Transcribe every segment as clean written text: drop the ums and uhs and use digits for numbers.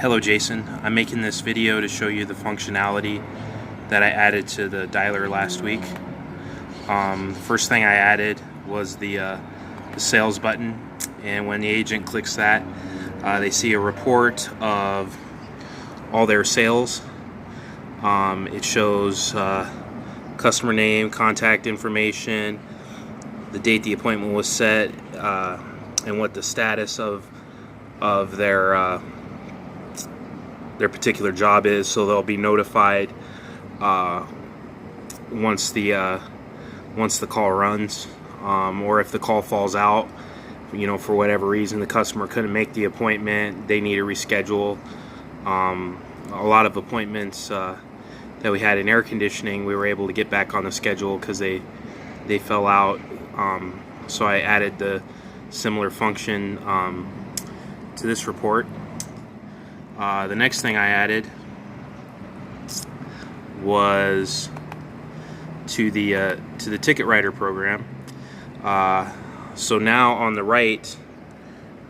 Hello Jason, I'm making this video to show you the functionality that I added to the dialer last week. The first thing I added was the sales button, and when the agent clicks that, they see a report of all their sales. It shows customer name, contact information, the date the appointment was set, and what the status of their particular job is, so they'll be notified once the call runs, or if the call falls out, for whatever reason the customer couldn't make the appointment, they need to reschedule. A lot of appointments that we had in air conditioning, we were able to get back on the schedule because they fell out. So I added the similar function to this report. The next thing I added was to the ticket writer program. So now on the right,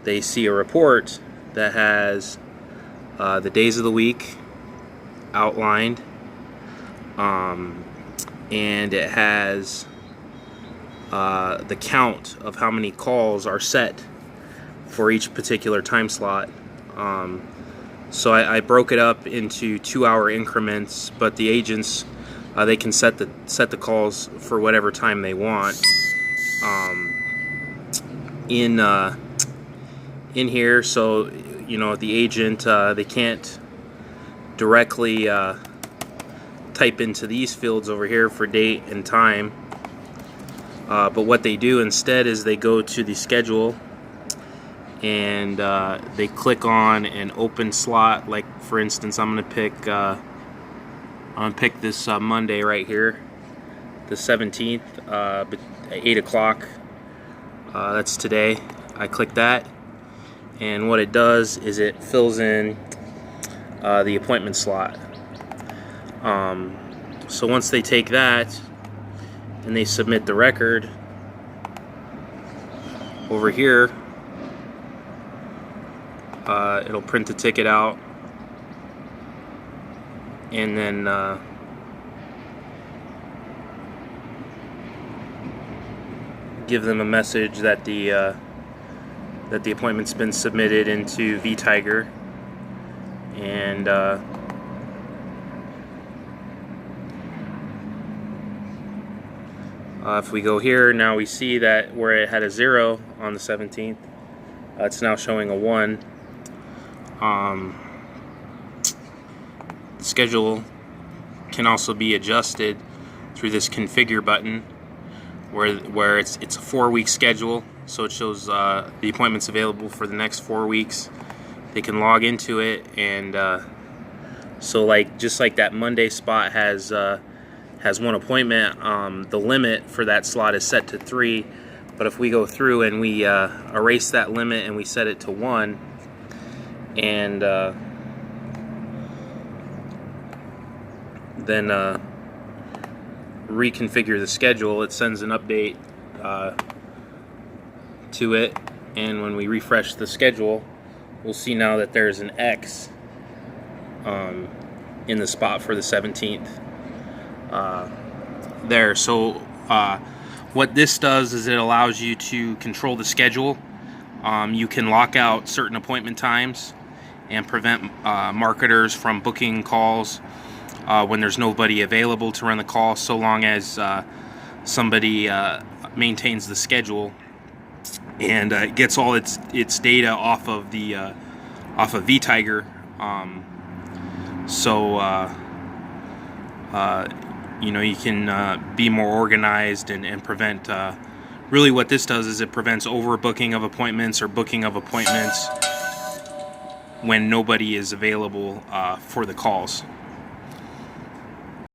they see a report that has the days of the week outlined, and it has the count of how many calls are set for each particular time slot. So I broke it up into 2-hour increments, but the agents, they can set the calls for whatever time they want. In here, so the agent, they can't directly type into these fields over here for date and time, but what they do instead is they go to the schedule and they click on an open slot. Like for instance, I'm gonna pick this Monday right here, the 17th, at 8 o'clock. That's today. I click that, and what it does is it fills in the appointment slot. So once they take that and they submit the record over here, it'll print the ticket out, and then give them a message that the appointment's been submitted into vTiger, and if we go here, now we see that where it had a 0 on the 17th, it's now showing a 1. The schedule can also be adjusted through this configure button, where it's a 4-week schedule, so it shows the appointments available for the next 4 weeks. They can log into it, and so just like that Monday spot has one appointment, the limit for that slot is set to 3. But if we go through and we erase that limit and we set it to 1, and then reconfigure the schedule, it sends an update to it, and when we refresh the schedule, we'll see now that there's an X in the spot for the 17th there. So what this does is it allows you to control the schedule. You can lock out certain appointment times and prevent marketers from booking calls when there's nobody available to run the call, so long as somebody maintains the schedule and gets all its data off of vTiger. You can be more organized and prevent. Really, what this does is it prevents overbooking of appointments or booking of appointments when nobody is available for the calls.